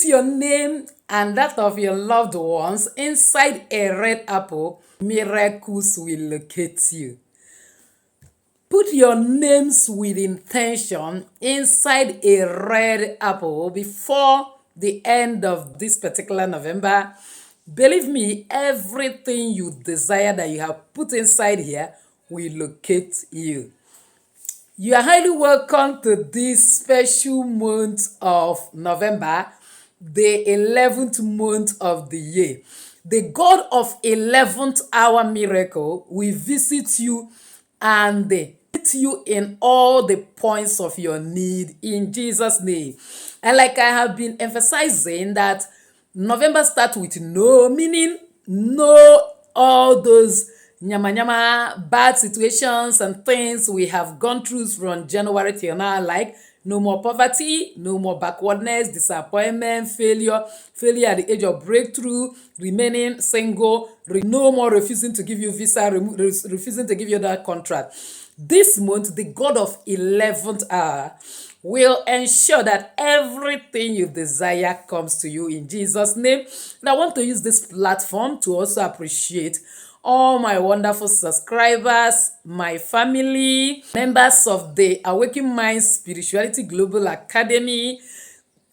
Put your name and that of your loved ones inside a red apple. Miracles will locate you. Put your names with intention inside a red apple before the end of this particular November. Believe me, everything you desire that you have put inside here will locate you. You are highly welcome to this special month of November, the 11th month of the year. The God of 11th hour miracle will visit you and meet you in all the points of your need in Jesus' name. And like I have been emphasizing that November starts with no, meaning no all those nyama bad situations and things we have gone through from January till now, like no more poverty, no more backwardness, disappointment, failure at the age of breakthrough, remaining single, no more refusing to give you visa, refusing to give you that contract. This month, the God of 11th hour will ensure that everything you desire comes to you in Jesus' name. And I want to use this platform to also appreciate all my wonderful subscribers, my family, members of the Awakening Minds Spirituality Global Academy,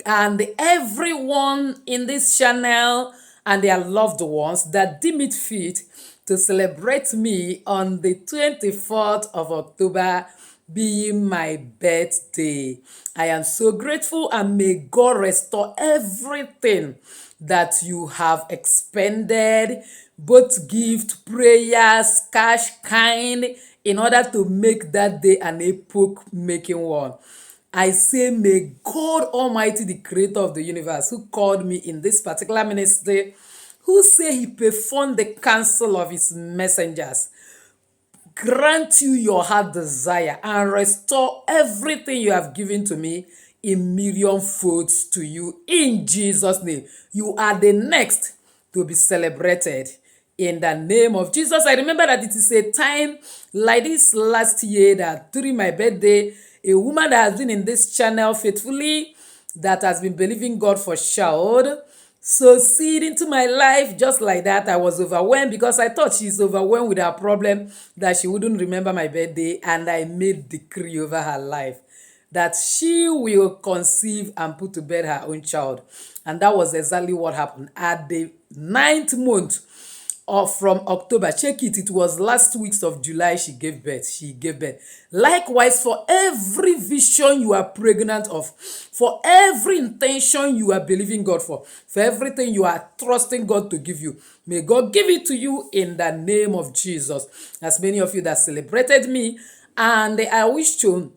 and everyone in this channel and their loved ones that deem it fit to celebrate me on the 24th of October being my birthday. I am so grateful, and may God restore everything that you have expended, both gift, prayers, cash, kind, in order to make that day an epoch-making one. I say, may God Almighty, the creator of the universe, who called me in this particular ministry, who say he performed the counsel of his messengers, grant you your heart desire and restore everything you have given to me in million folds to you in Jesus' name. You are the next to be celebrated in the name of Jesus. I remember that it is a time like this last year that during my birthday, a woman that has been in this channel faithfully, that has been believing God for child, so seed into my life just like that. I was overwhelmed because I thought she's overwhelmed with her problem, that she wouldn't remember my birthday, and I made decree over her life that she will conceive and put to bed her own child. And that was exactly what happened. At the 9th month from October, check it, it was last weeks of July she gave birth. Likewise, for every vision you are pregnant of, for every intention you are believing God for everything you are trusting God to give you, may God give it to you in the name of Jesus. As many of you that celebrated me, and I wish to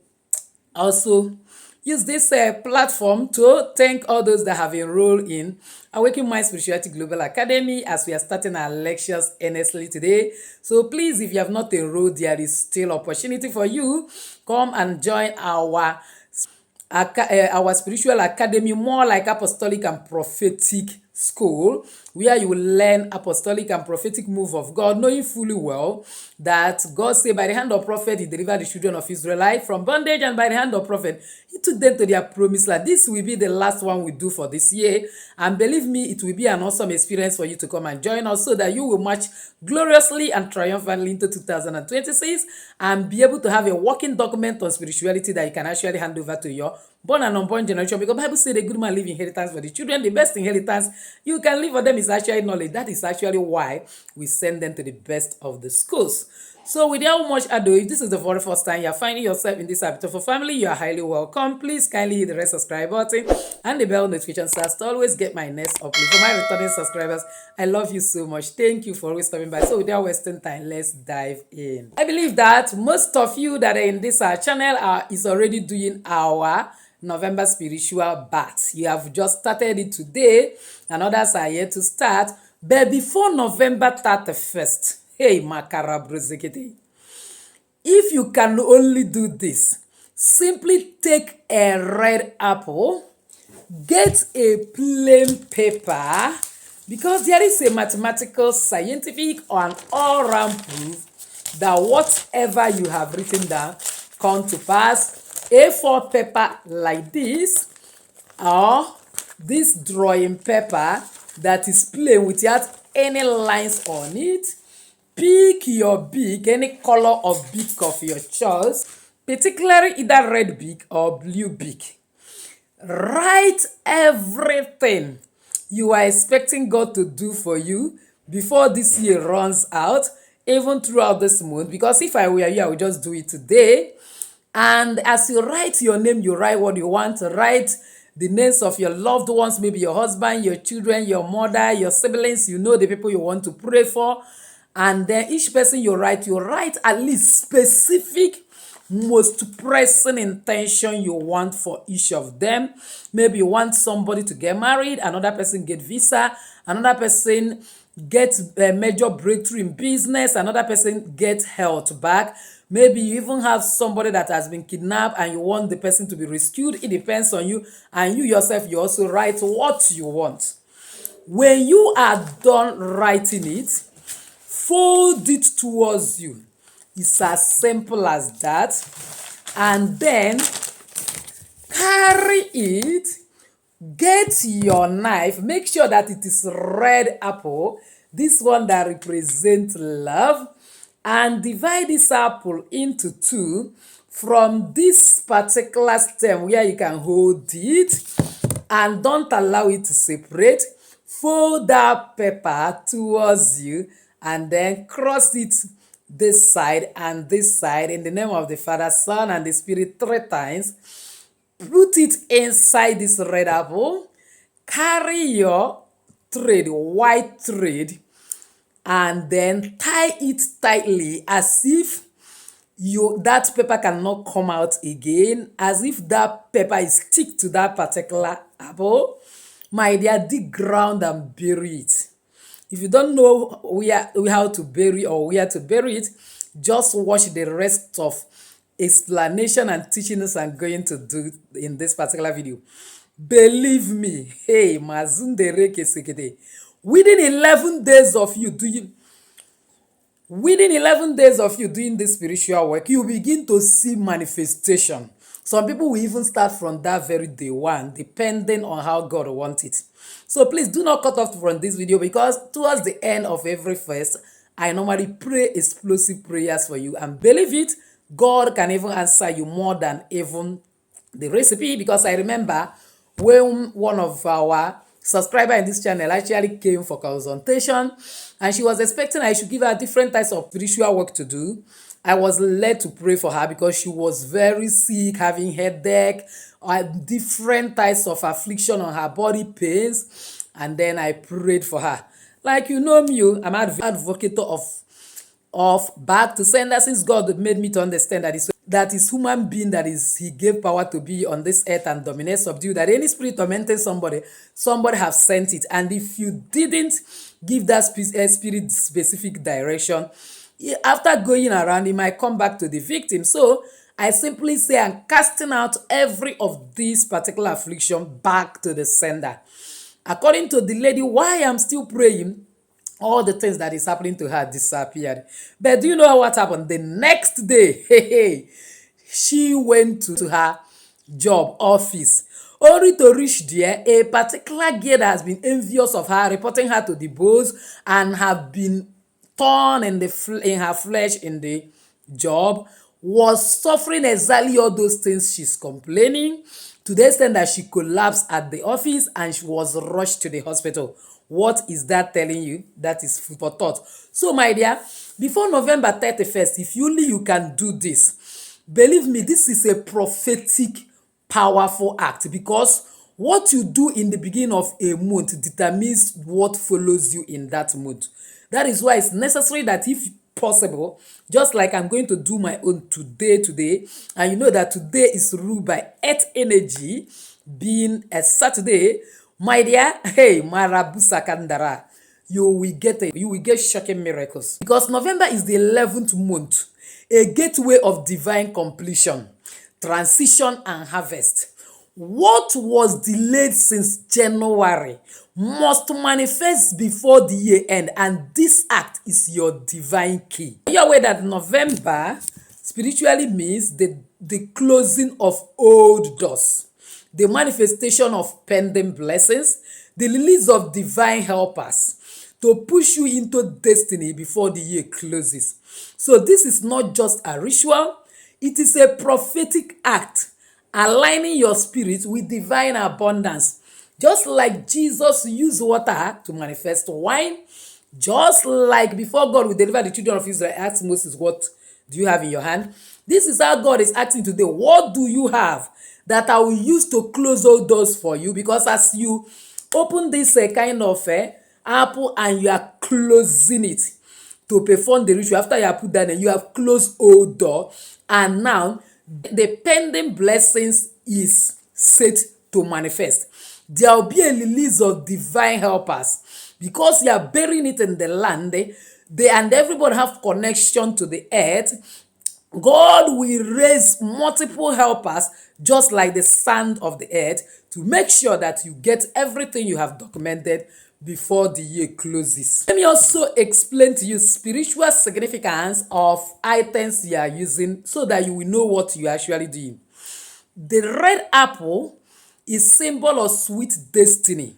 also use this platform to thank all those that have enrolled in Awakening Mind Spirituality Global Academy, as we are starting our lectures earnestly today. So please, if you have not enrolled, there is still opportunity for you. Come and join our spiritual academy, more like apostolic and prophetic school, where you will learn apostolic and prophetic move of God, knowing fully well that God said by the hand of prophet he delivered the children of Israel from bondage, and by the hand of prophet he took them to their promised land. This will be the last one we do for this year, and believe me, it will be an awesome experience for you to come and join us, so that you will march gloriously and triumphantly into 2026 and be able to have a working document on spirituality that you can actually hand over to your born and unborn generation, because the Bible says the good man leave inheritance for the children. The best inheritance you can leave for them is actually knowledge. That is actually why we send them to the best of the schools. So without much ado, if this is the very first time you are finding yourself in this beautiful family, you are highly welcome. Please kindly hit the red subscribe button and the bell notification so as to always get my next upload. For my returning subscribers, I love you so much. Thank you for always stopping by. So without wasting time, let's dive in. I believe that most of you that are in this channel is already doing our November spiritual bath. You have just started it today, and others are yet to start. But before November 31st, hey, Makara Brozekete, if you can only do this, simply take a red apple, get a plain paper, because there is a mathematical, scientific, and all-round proof that whatever you have written down come to pass. A4 paper like this, or this drawing paper that is plain without any lines on it. Pick your beak, any color of beak of your choice, particularly either red beak or blue beak. Write everything you are expecting God to do for you before this year runs out, even throughout this month. Because if I were you, I would just do it today. And as you write your name, you write what you want. Write the names of your loved ones, maybe your husband, your children, your mother, your siblings. You know the people you want to pray for. And then each person you write at least specific, most pressing intention you want for each of them. Maybe you want somebody to get married, another person get visa, another person get a major breakthrough in business, another person get health back. Maybe you even have somebody that has been kidnapped and you want the person to be rescued. It depends on you. And you yourself, you also write what you want. When you are done writing it, fold it towards you. It's as simple as that. And then carry it. Get your knife. Make sure that it is red apple. This one that represents love. And divide this apple into two from this particular stem where you can hold it. And don't allow it to separate. Fold that paper towards you and then cross it this side and this side in the name of the Father, Son, and the Spirit 3 times. Put it inside this red apple. Carry your thread, white thread, and then tie it tightly as if that paper cannot come out again, as if that paper is stick to that particular apple. My dear, dig ground and bury it. If you don't know how to bury or where to bury it, just watch the rest of explanation and teachings I'm going to do in this particular video. Believe me, hey, mazundereke sekete. Within 11 days of you doing this spiritual work, you begin to see manifestation. Some people will even start from that very day one, depending on how God wants it. So please do not cut off from this video, because towards the end of every fast, I normally pray explosive prayers for you. And believe it, God can even answer you more than even the recipe. Because I remember when one of our subscribers in this channel actually came for consultation, and she was expecting I should give her different types of spiritual work to do. I was led to pray for her because she was very sick, having headache, different types of affliction on her body, pains, and then I prayed for her. Like you know me, I'm an advocate of back to sender, since God made me to understand that is human being, that is he gave power to be on this earth and dominate, subdue, that any spirit tormenting somebody have sent it. And if you didn't give that spirit specific direction, after going around, it might come back to the victim. So I simply say I'm casting out every of these particular affliction back to the sender. According to the lady, why I'm still praying, all the things that is happening to her disappeared. But do you know what happened? The next day, she went to her job office. Only to reach there, a particular girl that has been envious of her, reporting her to the boss, and have been torn in her flesh in the job, was suffering exactly all those things she's complaining, to the extent that she collapsed at the office and she was rushed to the hospital. What is that telling you? That is food for thought. So my dear, before November 31st, if only you can do this, believe me, this is a prophetic, powerful act, because what you do in the beginning of a month determines what follows you in that month. That is why it's necessary that, if possible, just like I'm going to do my own today, and you know that today is ruled by earth energy, being a Saturday, my dear, hey, Marabu Sakandara, you will get shocking miracles. Because November is the 11th month, a gateway of divine completion, transition, and harvest. What was delayed since January must manifest before the year end, and this act is your divine key. Are you aware that November spiritually means the closing of old doors? the manifestation of pending blessings, the release of divine helpers to push you into destiny before the year closes. So this is not just a ritual, it is a prophetic act aligning your spirit with divine abundance. Just like Jesus used water to manifest wine, just like before God will deliver the children of Israel, asked Moses, what do you have in your hand? This is how God is asking today, what do you have that I will use to close all doors for you? Because as you open this kind of apple and you are closing it to perform the ritual, after you have put that in, you have closed all door, and now the pending blessings is set to manifest. There will be a release of divine helpers because you are burying it in the land, and everybody have connection to the earth. God will raise multiple helpers just like the sand of the earth to make sure that you get everything you have documented before the year closes. Let me also explain to you spiritual significance of items you are using so that you will know what you are actually doing. The red apple is symbol of sweet destiny,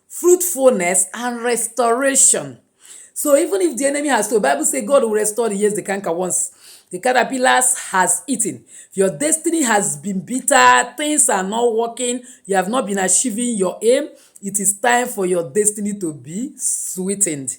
fruitfulness, and restoration. So even if the enemy has to, the Bible says God will restore the years the canker once the caterpillars has eaten. If your destiny has been bitter, things are not working, you have not been achieving your aim, it is time for your destiny to be sweetened.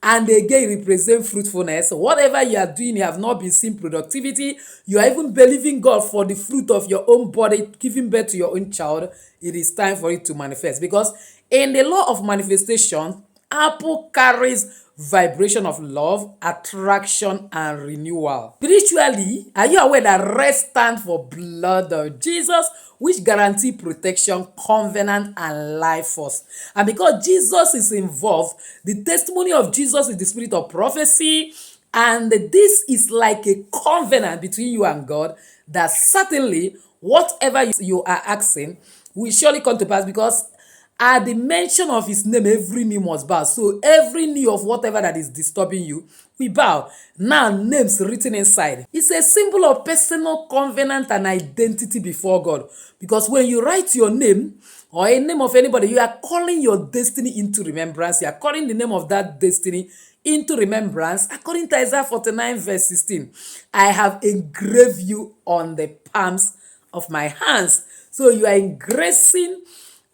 And again, represent fruitfulness. Whatever you are doing, you have not been seeing productivity. You are even believing God for the fruit of your own body, giving birth to your own child. It is time for it to manifest. Because in the law of manifestation, apple carries vibration of love, attraction, and renewal. Spiritually, are you aware that red stands for blood of Jesus, which guarantee protection, covenant, and life force? And because Jesus is involved, the testimony of Jesus is the spirit of prophecy, and this is like a covenant between you and God that certainly whatever you are asking will surely come to pass, because at the mention of his name, every knee must bow. So every knee of whatever that is disturbing you, we bow. Now, names written inside. It's a symbol of personal covenant and identity before God. Because when you write your name or a name of anybody, you are calling your destiny into remembrance. You are calling the name of that destiny into remembrance. According to Isaiah 49 verse 16, I have engraved you on the palms of my hands. So you are engracing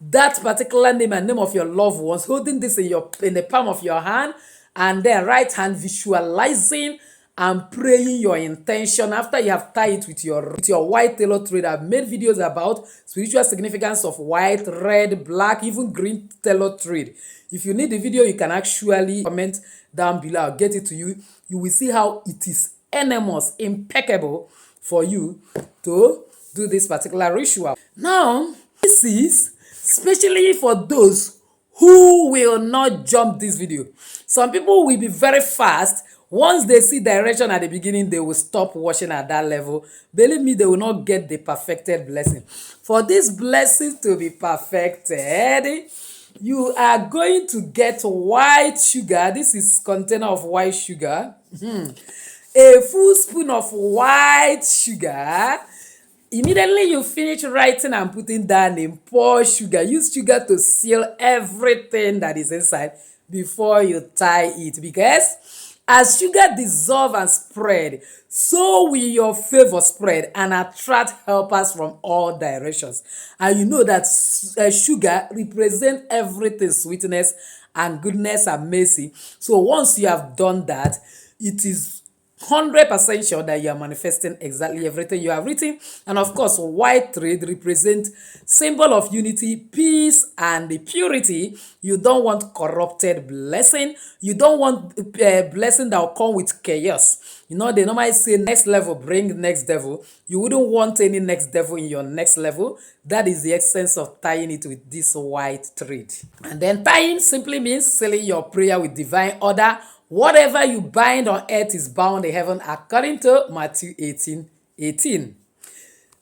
that particular name and name of your loved ones, holding this in the palm of your hand, and then right hand visualizing and praying your intention after you have tied it with your white tailor thread. I've made videos about spiritual significance of white, red, black, even green tailor thread. If you need the video, you can actually comment down below. I'll get it to you. You will see how it is enormous, impeccable for you to do this particular ritual. Now, this is especially for those who will not jump this video. Some people will be very fast. Once they see direction at the beginning, they will stop watching at that level. Believe me, they will not get the perfected blessing. For this blessing to be perfected, you are going to get white sugar. This is container of white sugar. A full spoon of white sugar. Immediately you finish writing and putting down name, pour sugar. Use sugar to seal everything that is inside before you tie it. Because as sugar dissolve and spread, so will your favor spread and attract helpers from all directions. And you know that sugar represents everything, sweetness and goodness and mercy. So once you have done that, it is 100% sure that you are manifesting exactly everything you have written. And of course, white thread represents symbol of unity, peace, and the purity. You don't want corrupted blessing. You don't want a blessing that will come with chaos. You know, they normally say next level, bring next devil. You wouldn't want any next devil in your next level. That is the essence of tying it with this white thread. And then tying simply means sealing your prayer with divine order. Whatever you bind on earth is bound in heaven, according to Matthew 18:18.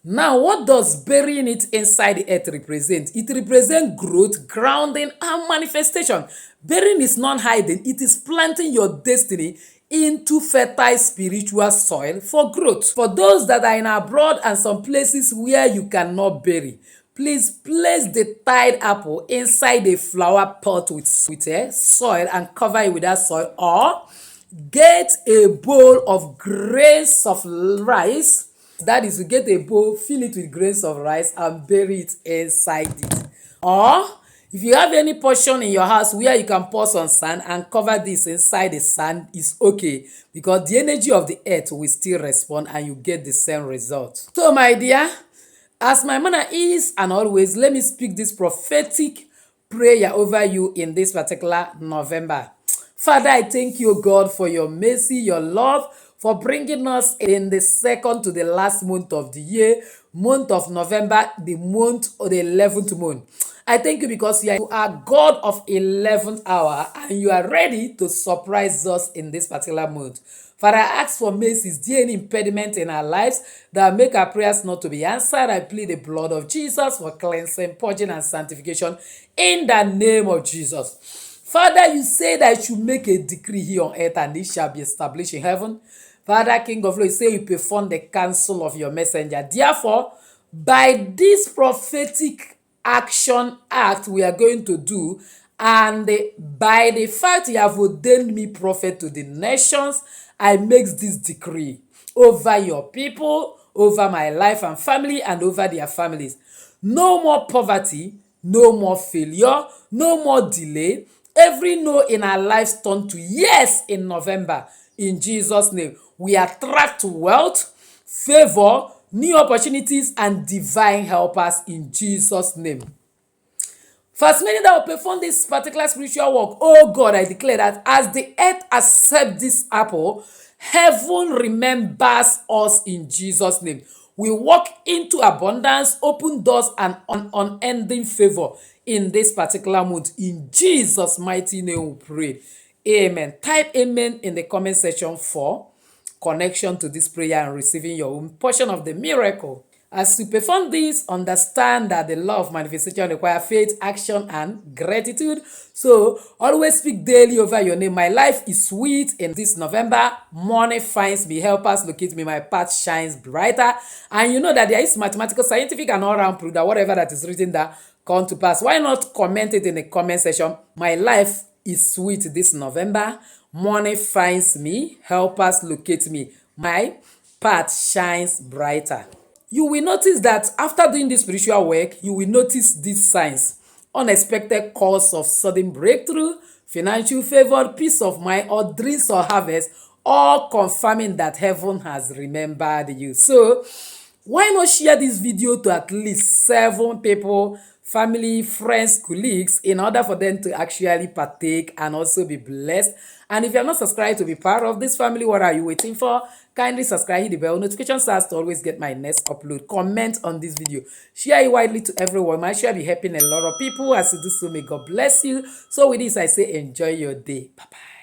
Now, what does burying it inside the earth represent? It represents growth, grounding, and manifestation. Burying is not hiding. It is planting your destiny into fertile spiritual soil for growth. For those that are in abroad and some places where you cannot bury, Please place the tied apple inside a flower pot with soil and cover it with that soil, or get a bowl of grains of rice. That is, you get a bowl, fill it with grains of rice and bury it inside it. Or if you have any portion in your house where you can pour some sand and cover this inside the sand, is okay, because the energy of the earth will still respond and you get the same result. So my dear, as my manner is and always, let me speak this prophetic prayer over you in this particular November. Father, I thank you, God, for your mercy, your love, for bringing us in the second to the last month of the year, month of November, the month or the 11th month. I thank you because you are God of 11th hour and you are ready to surprise us in this particular month. Father, I ask for mercy. Is there any impediment in our lives that make our prayers not to be answered? I plead the blood of Jesus for cleansing, purging, and sanctification in the name of Jesus. Father, you say that I should make a decree here on earth and it shall be established in heaven. Father, King of glory, you say you perform the counsel of your messenger. Therefore, by this prophetic act we are going to do, and by the fact you have ordained me prophet to the nations, I make this decree over your people, over my life and family, and over their families. No more poverty, no more failure, no more delay. Every no in our lives turn to yes in November. In Jesus' name, we attract wealth, favor, new opportunities, and divine helpers in Jesus' name. First, many that will perform this particular spiritual work, oh God, I declare that as the earth accepts this apple, heaven remembers us in Jesus' name. We walk into abundance, open doors, and unending favor in this particular month. In Jesus' mighty name we pray. Amen. Type amen in the comment section for connection to this prayer and receiving your own portion of the miracle. As you perform this, understand that the law of manifestation requires faith, action, and gratitude. So, always speak daily over your name. My life is sweet in this November. Money finds me, helpers locate me, my path shines brighter. And you know that there is mathematical, scientific, and all-round proof that whatever that is written there come to pass. Why not comment it in the comment section? My life is sweet this November. Money finds me, helpers locate me, my path shines brighter. You will notice that after doing this spiritual work, you will notice these signs: unexpected calls of sudden breakthrough, financial favor, peace of mind, or dreams or harvest, all confirming that heaven has remembered you. So, why not share this video to at least 7 people, family, friends, colleagues, in order for them to actually partake and also be blessed? And if you are not subscribed to be part of this family, what are you waiting for? Kindly subscribe, hit the bell notification so as to always get my next upload. Comment on this video. Share it widely to everyone. I'm sure I'll be helping a lot of people. As you do so, may God bless you. So with this, I say enjoy your day. Bye-bye.